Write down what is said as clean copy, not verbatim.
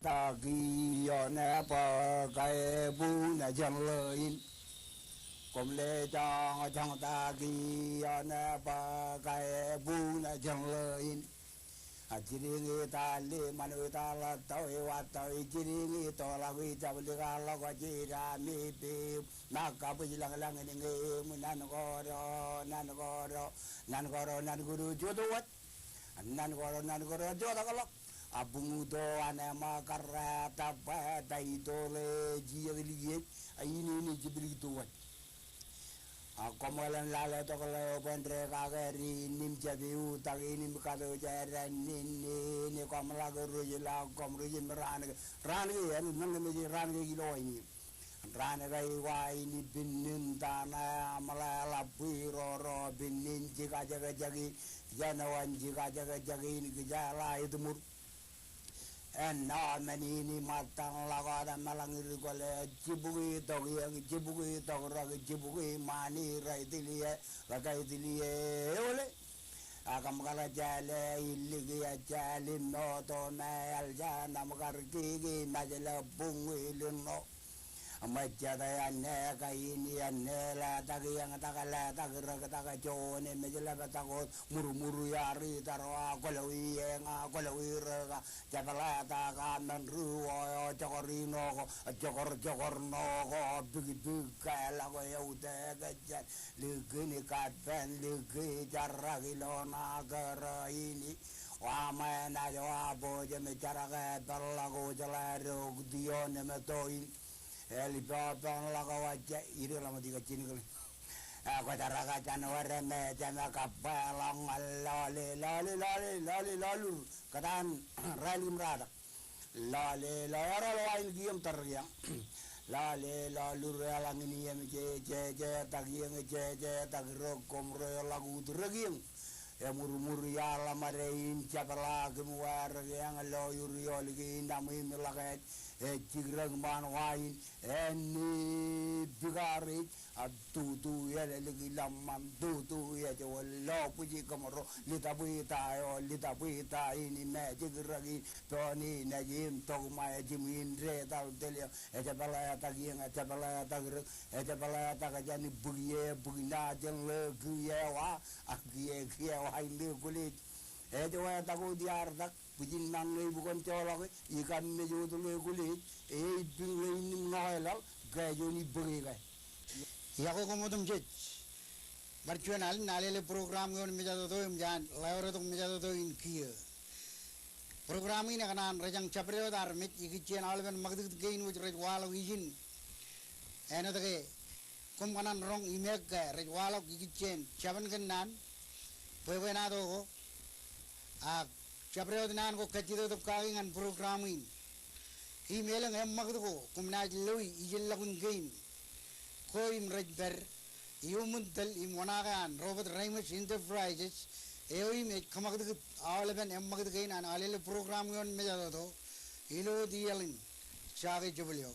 ta ghi nè bờ cái bu nè dân lời cùng lê cho trong ta ghi nè bờ cái bu nè dân lời chỉ đi người ta lê mà người ta là tôi và tôi chỉ đi người tôi là người ta bây giờ là có chỉ ra mi bì mà cả bây giờ là người người mình ăn có rồi nan guru cho tôi nan có rồi cho đó abung do anema karra tabba dai dole jiyeli ayini ni jibri to komolan lale to kala bendre kageri nim jabiu tagi nim kado jara ni komla guru jila komru jimran ran ye nang me ran ge gilo ini ran gai wai ni binin tana malala biro binin jika jaga jagi janawan jika jaga jagi ni gejala itu mur mani ni matang lagada malangir gole jibugi togi jibugi mani raitilie ole akam kala jale iligi jale no to na aljana magargi najala bungi lino amajada anne kaini anne la tagi yang takala tagira taka jone mejala batako muru yari tarwa kolawi nga kolawi raga jabala taka menru jokorino jokorno bigitu kala ko yaude gajan ligini kapen ligi jaragilo nagara ini wama na jawa boje mecharaga talago jalaro dione metoin Elipatan lagawaja iri lama tiga cini kali. Aku cara kacan warna jana kapalang lalu katan rally merada lalu lain diam teriak lalu relang ini yang je tagi yang je tagi rokom lagu tergiang ya muru ya lamarein capala kemuar yang loyur lagi namai melakat cigrang manwain ni bigari tu ya lagi lamam tu ya jawal puji kamaro lita buita ini me cigragi toni najim tog mai jimin re tal telia capala tagi yang capala tagajani bugina jeng legi wa agie ini kulit, jawab tahu diar tak, bujin nang ni bukan colok, ikan ni jauh tu kulit, bingkai ni ngalal, gaya ni beri gaya. Ya aku kemudian jet, bercuanal Alele program yang menjadi tu jangan, layar tu menjadi tu inkiya. Program ini kan rejang capre dar mit, ikian alban magdut gain which red wall vision. Ena tu ke, kum kanan rong imek ke red wall ikian, caban kanan. Pwede na to capre nan ko kachito to kaingan programming email ang magdo ko kumna loy ijil lakun game ko im rajber yumuntal im wanagan Robert Ramos Enterprises im kamagdo alaban magdo gain an Alele program yon me jado to ilo dialin chage jubilyo